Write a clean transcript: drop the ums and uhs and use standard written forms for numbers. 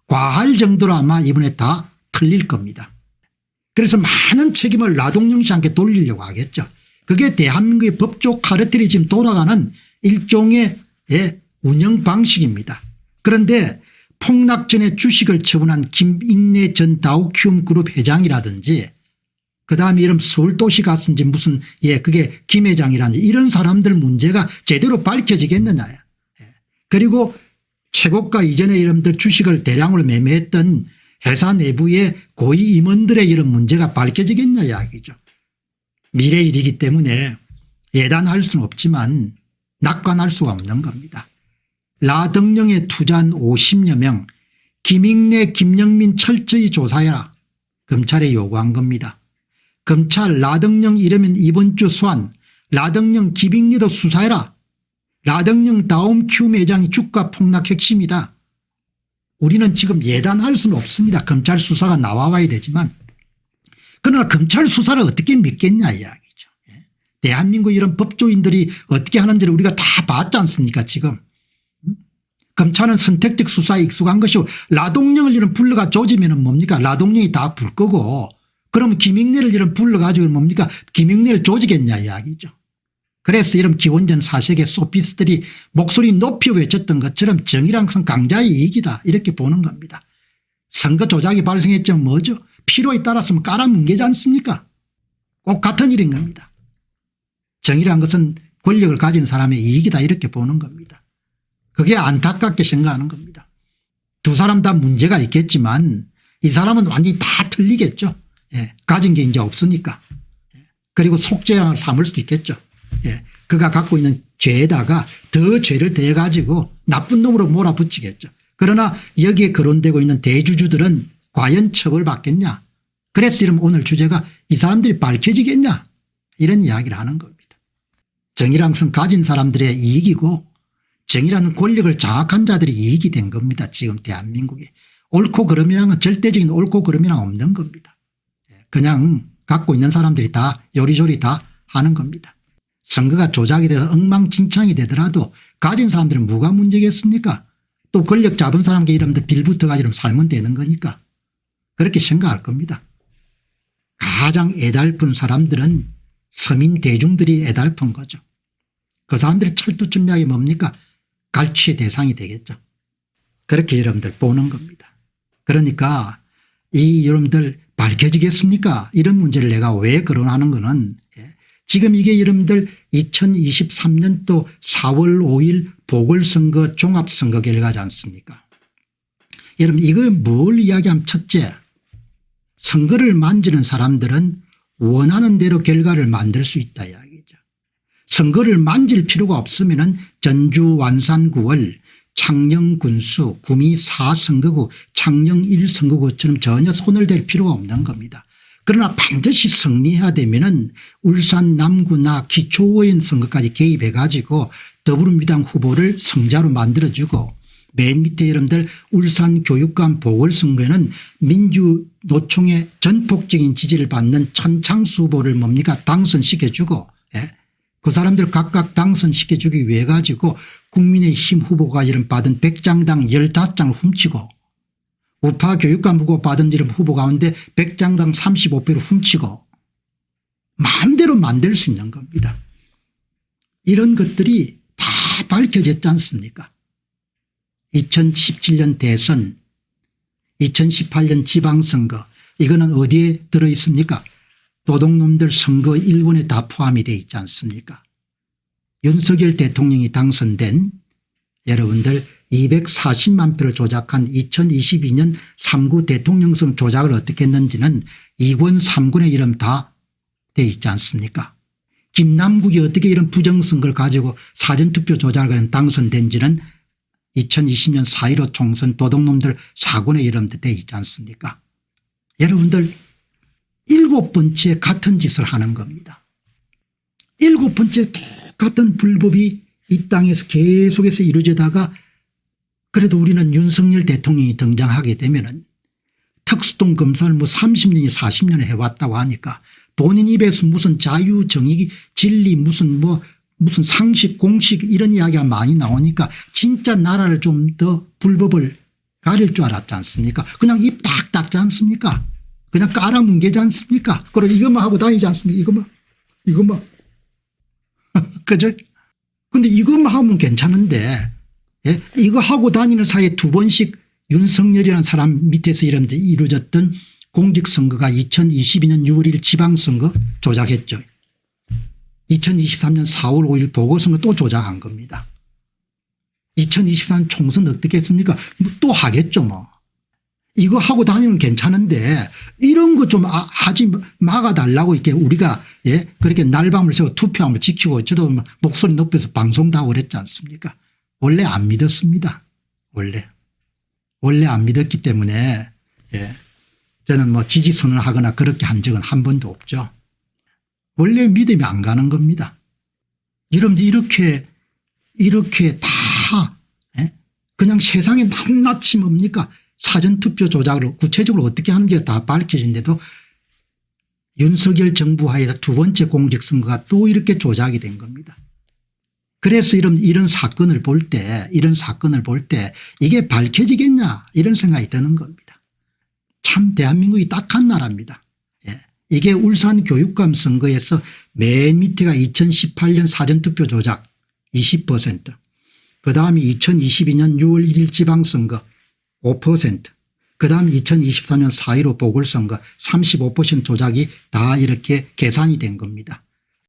과할 정도로 아마 이번에 다 틀릴 겁니다. 그래서 많은 책임을 라동영 씨한테 돌리려고 하겠죠. 그게 대한민국의 법조 카르텔이 지금 돌아가는 일종의 운영 방식입니다. 그런데 폭락 전에 주식을 처분한 김익래 전 다우큐움 그룹 회장이라든지 그다음에 이런 서울도시가스인지 무슨 그게 김 회장이라든지 이런 사람들 문제가 제대로 밝혀지겠느냐요. 그리고 최고가 이전에 이름들 주식을 대량으로 매매했던 회사 내부의 고위 임원들의 이런 문제가 밝혀지겠냐 이야기죠. 미래 일이기 때문에 예단할 수는 없지만 낙관할 수가 없는 겁니다. 라덕령에 투자한 50여 명 김익래 김영민 철저히 조사해라 검찰에 요구한 겁니다. 검찰 라덕령 이러면 이번 주 소환 라덕령 김익래도 수사해라. 라덕령 다움큐움 회장이 주가 폭락 핵심이다. 우리는 지금 예단할 수는 없습니다. 검찰 수사가 나와야 되지만 그러나 검찰 수사를 어떻게 믿겠냐 이야기죠. 대한민국 이런 법조인들이 어떻게 하는지를 우리가 다 봤지 않습니까 지금. 검찰은 선택적 수사에 익숙한 것이고 라동령을 이런 불러가 조지면 뭡니까 라동령이 다 불 거고 그러면 김익래를 이런 불러가지고 뭡니까 김익래를 조지겠냐 이야기죠. 그래서 이런 기원전 사색의 소피스트들이 목소리 높이 외쳤던 것처럼 정의랑 강자의 이익이다 이렇게 보는 겁니다. 선거 조작이 발생했지만 뭐죠? 필요에 따랐으면 깔아뭉개지 않습니까? 꼭 같은 일인 겁니다. 정의란 것은 권력을 가진 사람의 이익이다 이렇게 보는 겁니다. 그게 안타깝게 생각하는 겁니다. 두 사람 다 문제가 있겠지만 이 사람은 완전히 다 틀리겠죠. 가진 게 이제 없으니까. 그리고 속죄양을 삼을 수도 있겠죠. 그가 갖고 있는 죄에다가 더 죄를 더해 가지고 나쁜 놈으로 몰아붙이겠죠. 그러나 여기에 거론되고 있는 대주주들은 과연 처벌받겠냐. 그래서 이런 오늘 주제가 이 사람들이 밝혀지겠냐 이런 이야기를 하는 겁니다. 정의라는 것은 가진 사람들의 이익이고 정의라는 권력을 장악한 자들이 이익이 된 겁니다. 지금 대한민국에. 옳고 그름이라는 절대적인 옳고 그름이란 없는 겁니다. 그냥 갖고 있는 사람들이 다 요리조리 다 하는 겁니다. 선거가 조작이 돼서 엉망진창이 되더라도 가진 사람들은 뭐가 문제겠습니까? 또 권력 잡은 사람께 이러면 빌붙어가지고 살면 되는 거니까 그렇게 생각할 겁니다. 가장 애달픈 사람들은 서민 대중들이 애달픈 거죠. 그 사람들이 철두철미하게 뭡니까? 갈취의 대상이 되겠죠. 그렇게 여러분들 보는 겁니다. 그러니까 이 여러분들 밝혀지겠습니까? 이런 문제를 내가 왜 거론하는 거는 지금 이게 여러분들 2023년도 4월 5일 보궐선거 종합선거 결과지 않습니까? 여러분 이거 뭘 이야기하면 첫째 선거를 만지는 사람들은 원하는 대로 결과를 만들 수 있다 이야기죠. 선거를 만질 필요가 없으면 전주 완산 9월 창녕 군수 구미 4선거구 창녕 1선거구처럼 전혀 손을 댈 필요가 없는 겁니다. 그러나 반드시 승리해야 되면은 울산 남구나 기초의원 선거까지 개입해 가지고 더불어민주당 후보를 승자로 만들어주고 맨 밑에 여러분들 울산 교육감 보궐선거에는 민주노총의 전폭적인 지지를 받는 천창수 후보를 뭡니까 당선시켜주고 그 사람들 각각 당선시켜주기 위해 가지고 국민의힘 후보가 이름 받은 100장당 15장을 훔치고 우파 교육감 후보 받은 이름 후보 가운데 100장당 35표를 훔치고 마음대로 만들 수 있는 겁니다. 이런 것들이 다 밝혀졌지 않습니까? 2017년 대선 2018년 지방선거 이거는 어디에 들어있습니까? 도둑놈들 선거 일본에 다 포함이 되어 있지 않습니까? 윤석열 대통령이 당선된 여러분들 240만 표를 조작한 2022년 3구 대통령선 조작을 어떻게 했는지는 2권 3권의 이름 다 되어 있지 않습니까? 김남국이 어떻게 이런 부정선거를 가지고 사전투표 조작을 가지고 당선된지는 2020년 4.15 총선 도둑놈들 4권의 이름도 되어 있지 않습니까? 여러분들 7번째 같은 짓을 하는 겁니다. 7번째 똑같은 불법이 이 땅에서 계속해서 이루어지다가 그래도 우리는 윤석열 대통령이 등장하게 되면은 특수통 검사를 뭐 30년이 40년을 해왔다고 하니까 본인 입에서 무슨 자유 정의 진리 무슨 상식 공식 이런 이야기가 많이 나오니까 진짜 나라를 좀 더 불법을 가릴 줄 알았지 않습니까? 그냥 입 딱 닫지 않습니까? 그냥 깔아뭉개지 않습니까? 그리고 이것만 하고 다니지 않습니까? 이것만. 그죠? 근데 이것만 하면 괜찮은데, 예? 이거 하고 다니는 사이에 두 번씩 윤석열이라는 사람 밑에서 이루어졌던 공직선거가 2022년 6월 1일 지방선거 조작했죠. 2023년 4월 5일 보궐선거 또 조작한 겁니다. 2023년 총선 어떻게 했습니까? 또 하겠죠 뭐. 이거 하고 다니면 괜찮은데 이런 거 좀 하지 막아달라고 이렇게 우리가 예 그렇게 날밤을 새고 투표함을 지키고 저도 목소리 높여서 방송도 하고 그랬지 않습니까? 원래 안 믿었습니다. 원래 안 믿었기 때문에 예 저는 뭐 지지 선언을 하거나 그렇게 한 적은 한 번도 없죠. 원래 믿음이 안 가는 겁니다. 여러분들 이렇게 다 예? 그냥 세상에 낱낱이 뭡니까? 사전투표 조작을 구체적으로 어떻게 하는지가 다 밝혀진데도 윤석열 정부 하에서 두 번째 공직선거가 또 이렇게 조작이 된 겁니다. 그래서 이런 사건을 볼 때 이게 밝혀지겠냐 이런 생각이 드는 겁니다. 참 대한민국이 딱한 나라입니다. 예. 이게 울산 교육감 선거에서 맨 밑에가 2018년 사전투표 조작 20%, 그다음에 2022년 6월 1일 지방선거 5%, 그다음 2024년 4.15 보궐선거 35% 조작이 다 이렇게 계산이 된 겁니다.